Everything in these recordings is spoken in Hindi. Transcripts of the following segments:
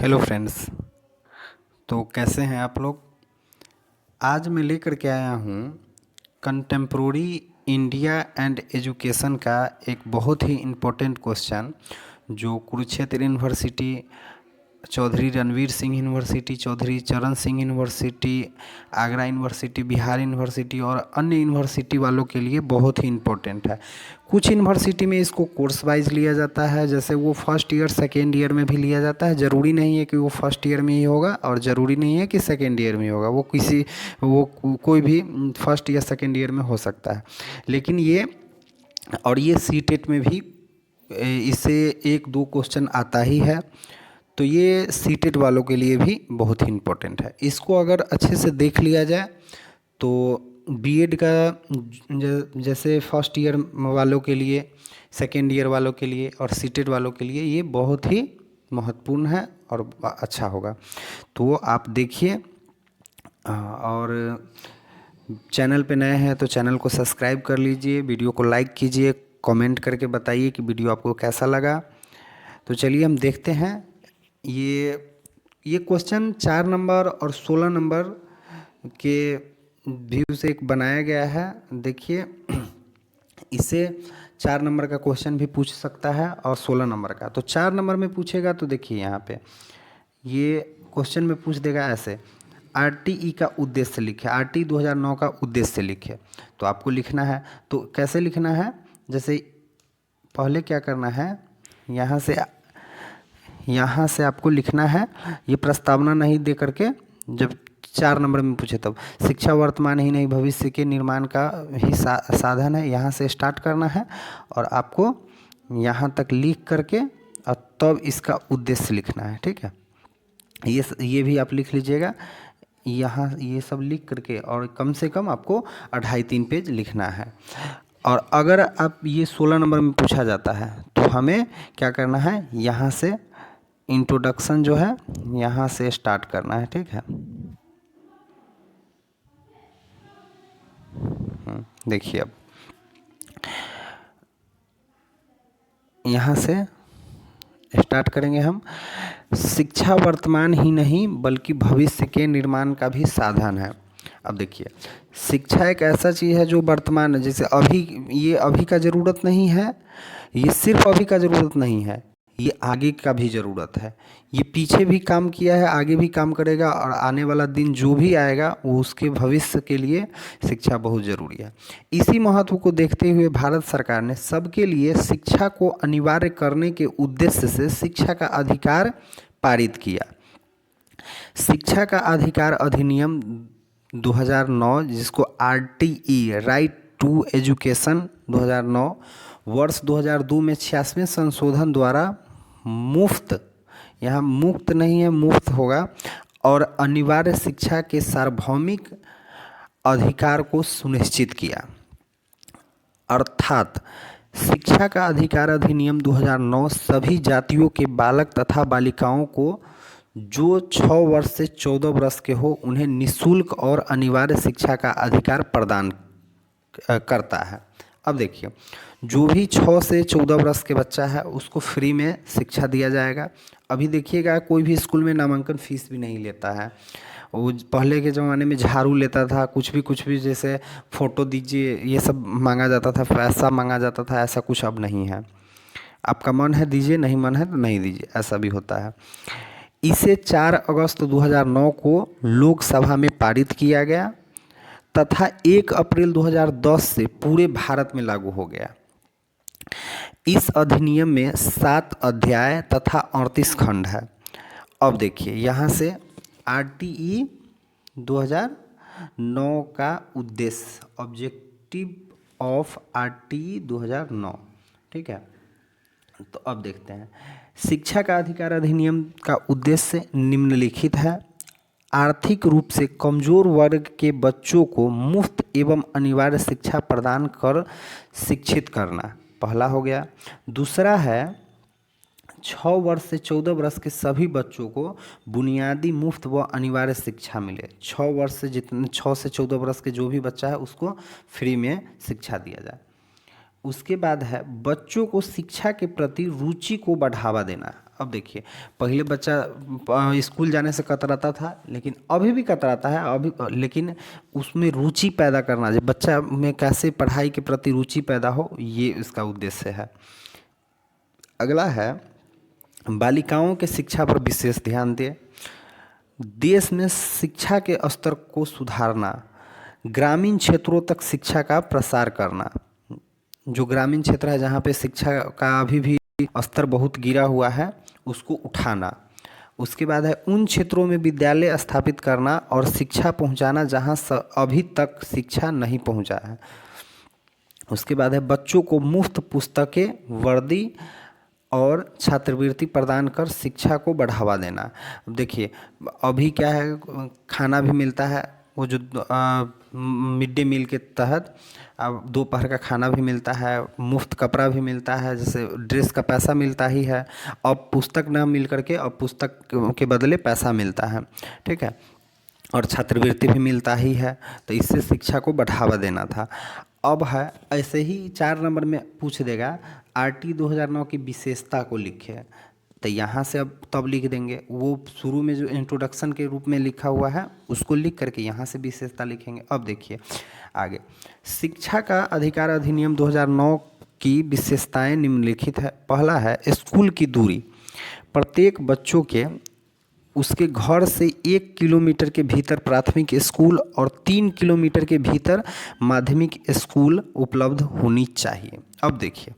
Hello friends. तो कैसे हैं आप लोग। आज मैं लेकर के आया हूँ कंटेम्प्रोरी इंडिया एंड एजुकेशन का एक बहुत ही इम्पोर्टेंट क्वेश्चन, जो कुरुक्षेत्र यूनिवर्सिटी, चौधरी रणवीर सिंह यूनिवर्सिटी, चौधरी चरण Singh university, Agra university, Bihar university और अन्य यूनिवर्सिटी वालों के लिए बहुत ही इम्पोर्टेंट है। कुछ यूनिवर्सिटी में इसको कोर्स वाइज लिया जाता है, जैसे वो फर्स्ट ईयर सेकेंड ईयर में भी लिया जाता है। ज़रूरी नहीं है कि वो फर्स्ट ईयर में ही होगा और ज़रूरी नहीं है कि सेकेंड ईयर में ही होगा। वो कोई भी फर्स्ट या सेकेंड ईयर में हो सकता है। लेकिन ये सी टेट में भी इससे एक दो क्वेश्चन आता ही है। तो ये सीटेट वालों के लिए भी बहुत ही इम्पोर्टेंट है। इसको अगर अच्छे से देख लिया जाए तो बीएड का जैसे फर्स्ट ईयर वालों के लिए, सेकेंड ईयर वालों के लिए और सीटेट वालों के लिए ये बहुत ही महत्वपूर्ण है और अच्छा होगा। तो आप देखिए, और चैनल पे नए हैं तो चैनल को सब्सक्राइब कर लीजिए, वीडियो को लाइक कीजिए, कमेंट करके बताइए कि वीडियो आपको कैसा लगा। तो चलिए हम देखते हैं। ये क्वेश्चन 4 नंबर और 16 नंबर के व्यू से एक बनाया गया है। देखिए, इसे 4 नंबर का क्वेश्चन भी पूछ सकता है और 16 नंबर का। तो 4 नंबर में पूछेगा तो देखिए यहाँ पे ये क्वेश्चन में पूछ देगा ऐसे, आरटीई का उद्देश्य लिखे, आरटीई 2009 का उद्देश्य लिखे। तो आपको लिखना है, तो कैसे लिखना है, जैसे पहले क्या करना है, यहाँ से आपको लिखना है, ये प्रस्तावना नहीं दे करके, जब 4 नंबर में पूछे तब शिक्षा वर्तमान ही नहीं भविष्य के निर्माण का ही साधन है, यहाँ से स्टार्ट करना है और आपको यहाँ तक लिख करके और तब इसका उद्देश्य लिखना है। ठीक है, ये भी आप लिख लीजिएगा यहाँ, ये सब लिख करके, और कम से कम आपको 2.5-3 पेज लिखना है। और अगर आप ये 16 नंबर में पूछा जाता है तो हमें क्या करना है, यहाँ से इंट्रोडक्शन जो है यहाँ से स्टार्ट करना है। ठीक है, देखिए अब यहाँ से स्टार्ट करेंगे हम। शिक्षा वर्तमान ही नहीं बल्कि भविष्य के निर्माण का भी साधन है। अब देखिए, शिक्षा एक ऐसा चीज़ है जो वर्तमान, जैसे ये अभी का ज़रूरत नहीं है, ये सिर्फ अभी का ज़रूरत नहीं है, ये आगे का भी ज़रूरत है। ये पीछे भी काम किया है, आगे भी काम करेगा, और आने वाला दिन जो भी आएगा वो उसके भविष्य के लिए शिक्षा बहुत ज़रूरी है। इसी महत्व को देखते हुए भारत सरकार ने सबके लिए शिक्षा को अनिवार्य करने के उद्देश्य से शिक्षा का अधिकार पारित किया। शिक्षा का अधिकार अधिनियम 2009, जिसको आरटीई, राइट टू एजुकेशन 2009, वर्ष 2002 में 86वें संशोधन द्वारा मुफ्त, यहाँ मुफ्त नहीं है, मुफ्त होगा, और अनिवार्य शिक्षा के सार्वभौमिक अधिकार को सुनिश्चित किया। अर्थात शिक्षा का अधिकार अधिनियम 2009 सभी जातियों के बालक तथा बालिकाओं को जो 6 वर्ष से 14 वर्ष के हो उन्हें निःशुल्क और अनिवार्य शिक्षा का अधिकार प्रदान करता है। अब देखिए, जो भी 6 से 14 वर्ष के बच्चा है उसको फ्री में शिक्षा दिया जाएगा। अभी देखिएगा, कोई भी स्कूल में नामांकन फीस भी नहीं लेता है। वो पहले के ज़माने में झाड़ू लेता था, कुछ भी जैसे फ़ोटो दीजिए ये सब मांगा जाता था, पैसा मांगा जाता था, ऐसा कुछ अब नहीं है। आपका मन है दीजिए, नहीं मन है तो नहीं दीजिए, ऐसा भी होता है। इसे 4 अगस्त 2009 को लोकसभा में पारित किया गया तथा 1 अप्रैल 2010 से पूरे भारत में लागू हो गया। इस अधिनियम में 7 अध्याय तथा 38 खंड है। अब देखिए, यहाँ से आरटीई 2009 का उद्देश्य, ऑब्जेक्टिव ऑफ आरटीई 2009, ठीक है। तो अब देखते हैं, शिक्षा का अधिकार अधिनियम का उद्देश्य निम्नलिखित है। आर्थिक रूप से कमजोर वर्ग के बच्चों को मुफ्त एवं अनिवार्य शिक्षा प्रदान कर शिक्षित करना, पहला हो गया। दूसरा है 6 वर्ष से 14 वर्ष के सभी बच्चों को बुनियादी मुफ्त व अनिवार्य शिक्षा मिले। 6 से 14 वर्ष के जो भी बच्चा है उसको फ्री में शिक्षा दिया जाए। उसके बाद है बच्चों को शिक्षा के प्रति रुचि को बढ़ावा देना। अब देखिए, पहले बच्चा स्कूल जाने से कतराता था, लेकिन अभी भी कतराता है अभी, लेकिन उसमें रुचि पैदा करना, जब बच्चा में कैसे पढ़ाई के प्रति रुचि पैदा हो, ये इसका उद्देश्य है। अगला है बालिकाओं के शिक्षा पर विशेष ध्यान दें। देश में शिक्षा के स्तर को सुधारना, ग्रामीण क्षेत्रों तक शिक्षा का प्रसार करना। जो ग्रामीण क्षेत्र है जहाँ पे शिक्षा का अभी भी स्तर बहुत गिरा हुआ है, उसको उठाना। उसके बाद है उन क्षेत्रों में विद्यालय स्थापित करना और शिक्षा पहुँचाना जहाँ अभी तक शिक्षा नहीं पहुँचा है। उसके बाद है बच्चों को मुफ्त पुस्तकें, वर्दी और छात्रवृत्ति प्रदान कर शिक्षा को बढ़ावा देना। अब देखिए, अभी क्या है, खाना भी मिलता है, वो जो मिड डे मील के तहत अब दोपहर का खाना भी मिलता है, मुफ्त कपड़ा भी मिलता है, जैसे ड्रेस का पैसा मिलता ही है। अब पुस्तक ना मिल करके अब पुस्तक के बदले पैसा मिलता है, ठीक है, और छात्रवृत्ति भी मिलता ही है। तो इससे शिक्षा को बढ़ावा देना था। अब है ऐसे ही 4 नंबर में पूछ देगा आरटी 2009 की विशेषता को लिखे, तो यहाँ से अब तब लिख देंगे, वो शुरू में जो इंट्रोडक्शन के रूप में लिखा हुआ है उसको लिख करके यहाँ से विशेषता लिखेंगे। अब देखिए आगे, शिक्षा का अधिकार अधिनियम 2009 की विशेषताएं निम्नलिखित है। पहला है स्कूल की दूरी, प्रत्येक बच्चों के उसके घर से 1 किलोमीटर के भीतर प्राथमिक स्कूल और 3 किलोमीटर के भीतर माध्यमिक स्कूल उपलब्ध होनी चाहिए। अब देखिए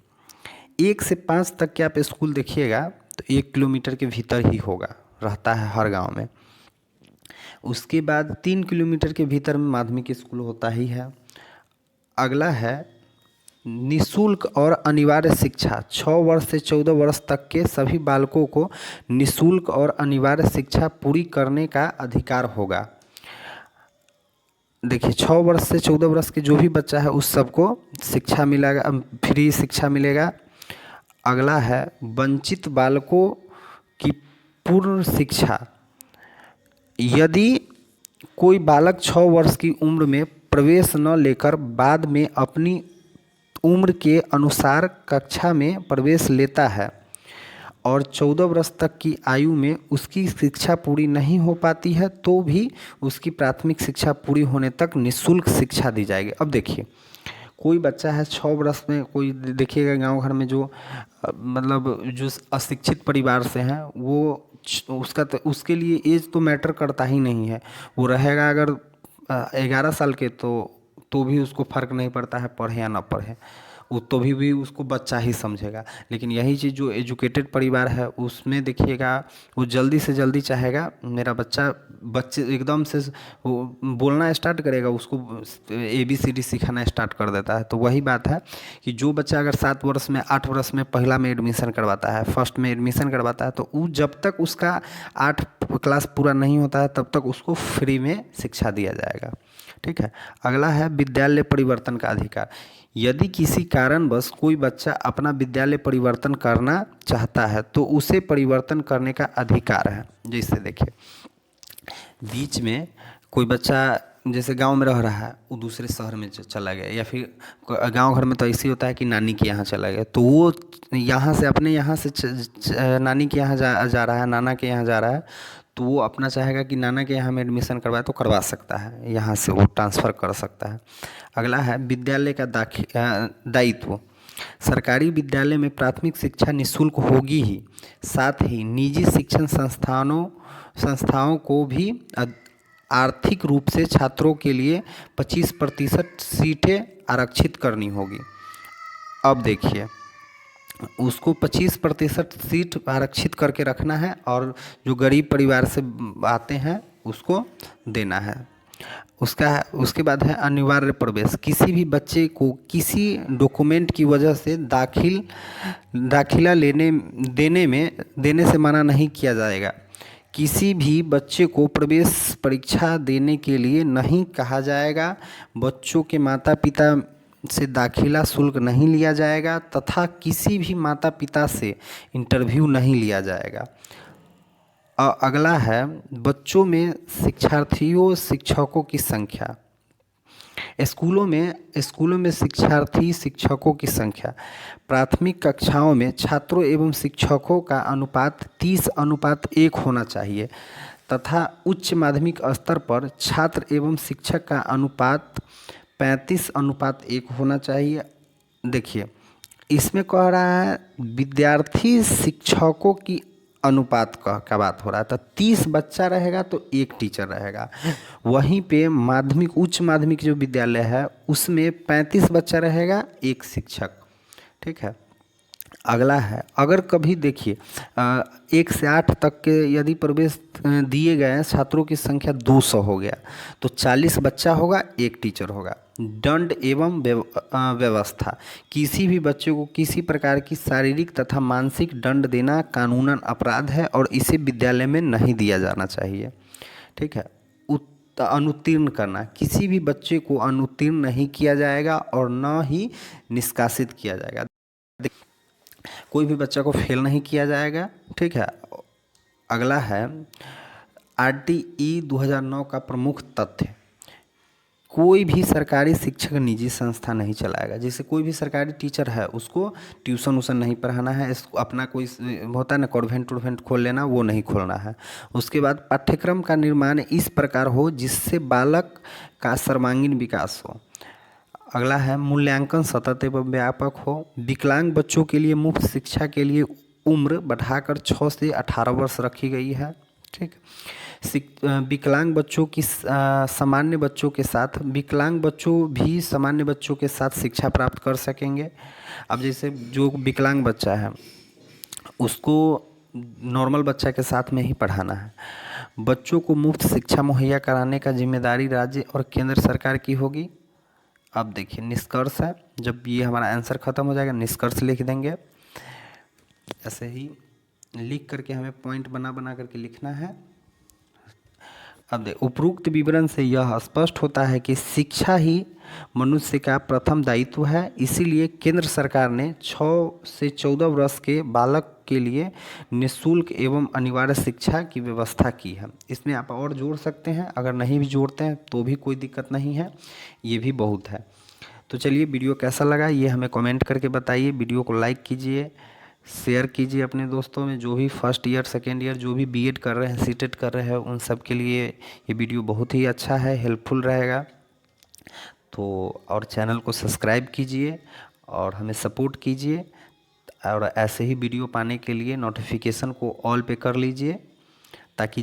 1 से 5 तक के आप स्कूल देखिएगा तो 1 किलोमीटर के भीतर ही होगा, रहता है हर गांव में। उसके बाद 3 किलोमीटर के भीतर में माध्यमिक स्कूल होता ही है। अगला है निःशुल्क और अनिवार्य शिक्षा, 6 वर्ष से 14 वर्ष तक के सभी बालकों को निःशुल्क और अनिवार्य शिक्षा पूरी करने का अधिकार होगा। देखिए 6 वर्ष से 14 वर्ष के जो भी बच्चा है उस सबको शिक्षा मिलेगा, फ्री शिक्षा मिलेगा। अगला है वंचित बालकों की पूर्ण शिक्षा, यदि कोई बालक 6 वर्ष की उम्र में प्रवेश न लेकर बाद में अपनी उम्र के अनुसार कक्षा में प्रवेश लेता है और 14 वर्ष तक की आयु में उसकी शिक्षा पूरी नहीं हो पाती है, तो भी उसकी प्राथमिक शिक्षा पूरी होने तक निःशुल्क शिक्षा दी जाएगी। अब देखिए कोई बच्चा है 6 वर्ष में, कोई देखिएगा गांव घर में जो मतलब जो अशिक्षित परिवार से हैं, वो उसका तो उसके लिए एज तो मैटर करता ही नहीं है। वो रहेगा अगर 11 साल के तो भी उसको फ़र्क नहीं पड़ता है पढ़े या ना पढ़े, वो तो भी उसको बच्चा ही समझेगा। लेकिन यही चीज़ जो एजुकेटेड परिवार है उसमें देखिएगा वो जल्दी से जल्दी चाहेगा मेरा बच्चे एकदम से वो बोलना स्टार्ट करेगा, उसको ABCD सिखाना स्टार्ट कर देता है। तो वही बात है कि जो बच्चा अगर 7 वर्ष में 8 वर्ष में पहला में एडमिशन करवाता है, फर्स्ट में एडमिशन करवाता है, तो वो जब तक उसका 8 क्लास पूरा नहीं होता है तब तक उसको फ्री में शिक्षा दिया जाएगा, ठीक है। अगला है विद्यालय परिवर्तन का अधिकार, यदि किसी कारणवश कोई बच्चा अपना विद्यालय परिवर्तन करना चाहता है तो उसे परिवर्तन करने का अधिकार है। जैसे देखिए बीच में कोई बच्चा जैसे गांव में रह रहा है, वो दूसरे शहर में चला गया, या फिर गांव घर में तो ऐसे ही होता है कि नानी के यहाँ चला गया, तो वो यहाँ से अपने यहाँ से नानी के यहाँ जा रहा है, नाना के यहाँ जा रहा है, तो वो अपना चाहेगा कि नाना के यहाँ में एडमिशन करवाए तो करवा सकता है, यहाँ से वो ट्रांसफ़र कर सकता है। अगला है विद्यालय का दायित्व, सरकारी विद्यालय में प्राथमिक शिक्षा निःशुल्क होगी ही, साथ ही निजी शिक्षण संस्थाओं को भी आर्थिक रूप से छात्रों के लिए 25% सीटें आरक्षित करनी होगी। अब देखिए उसको 25% सीट आरक्षित करके रखना है और जो गरीब परिवार से आते हैं उसको देना है। उसके बाद है अनिवार्य प्रवेश, किसी भी बच्चे को किसी डॉक्यूमेंट की वजह से दाखिला देने से मना नहीं किया जाएगा। किसी भी बच्चे को प्रवेश परीक्षा देने के लिए नहीं कहा जाएगा, बच्चों के माता पिता से दाखिला शुल्क नहीं लिया जाएगा तथा किसी भी माता पिता से इंटरव्यू नहीं लिया जाएगा। अगला है बच्चों में शिक्षार्थियों शिक्षकों की संख्या, स्कूलों में शिक्षार्थी शिक्षकों की संख्या प्राथमिक कक्षाओं में छात्रों एवं शिक्षकों का अनुपात 30:1 होना चाहिए तथा उच्च माध्यमिक स्तर पर छात्र एवं शिक्षक का अनुपात 35:1 होना चाहिए। देखिए, इसमें कह रहा है विद्यार्थी शिक्षकों की अनुपात का बात हो रहा है, तो 30 बच्चा रहेगा तो एक टीचर रहेगा। वहीं पे उच्च माध्यमिक जो विद्यालय है उसमें 35 बच्चा रहेगा, एक शिक्षक। ठीक है। अगला है, अगर कभी देखिए 1 से 8 तक के यदि प्रवेश दिए गए हैं, छात्रों की संख्या 200 हो गया तो 40 बच्चा होगा, एक टीचर होगा। दंड एवं व्यवस्था, किसी भी बच्चे को किसी प्रकार की शारीरिक तथा मानसिक दंड देना कानूनन अपराध है और इसे विद्यालय में नहीं दिया जाना चाहिए। ठीक है। अनुत्तीर्ण करना, किसी भी बच्चे को अनुत्तीर्ण नहीं किया जाएगा और न ही निष्कासित किया जाएगा। कोई भी बच्चा को फेल नहीं किया जाएगा। ठीक है। अगला है RTE 2009 का प्रमुख तथ्य, कोई भी सरकारी शिक्षक निजी संस्था नहीं चलाएगा। जैसे कोई भी सरकारी टीचर है उसको ट्यूशन व्यूशन नहीं पढ़ाना है, इसको अपना कोई होता है ना कॉन्वेंट खोल लेना, वो नहीं खोलना है। उसके बाद पाठ्यक्रम का निर्माण इस प्रकार हो जिससे बालक का सर्वांगीण विकास हो। अगला है मूल्यांकन सतत एवं व्यापक हो। विकलांग बच्चों के लिए मुफ्त शिक्षा के लिए उम्र बढ़ाकर 6 से 18 वर्ष रखी गई है। ठीक। विकलांग बच्चों की सामान्य बच्चों के साथ विकलांग बच्चों भी सामान्य बच्चों के साथ शिक्षा प्राप्त कर सकेंगे। अब जैसे जो विकलांग बच्चा है उसको नॉर्मल बच्चा के साथ में ही पढ़ाना है। बच्चों को मुफ्त शिक्षा मुहैया कराने का जिम्मेदारी राज्य और केंद्र सरकार की होगी। अब देखिए निष्कर्ष है, जब ये हमारा आंसर खत्म हो जाएगा निष्कर्ष लिख देंगे। ऐसे ही लिख करके हमें पॉइंट बना बना करके लिखना है। अब देख, उपरोक्त विवरण से यह स्पष्ट होता है कि शिक्षा ही मनुष्य का प्रथम दायित्व है। इसीलिए केंद्र सरकार ने 6 से 14 वर्ष के बालक के लिए निःशुल्क एवं अनिवार्य शिक्षा की व्यवस्था की है। इसमें आप और जोड़ सकते हैं, अगर नहीं भी जोड़ते हैं तो भी कोई दिक्कत नहीं है, ये भी बहुत है। तो चलिए, वीडियो कैसा लगा ये हमें कमेंट करके बताइए। वीडियो को लाइक कीजिए, शेयर कीजिए अपने दोस्तों में, जो भी फर्स्ट ईयर सेकेंड ईयर जो भी बीएड कर रहे हैं, सीटेट कर रहे हैं, उन सब के लिए ये वीडियो बहुत ही अच्छा है, हेल्पफुल रहेगा। तो और चैनल को सब्सक्राइब कीजिए और हमें सपोर्ट कीजिए, और ऐसे ही वीडियो पाने के लिए नोटिफिकेशन को ऑल पे कर लीजिए ताकि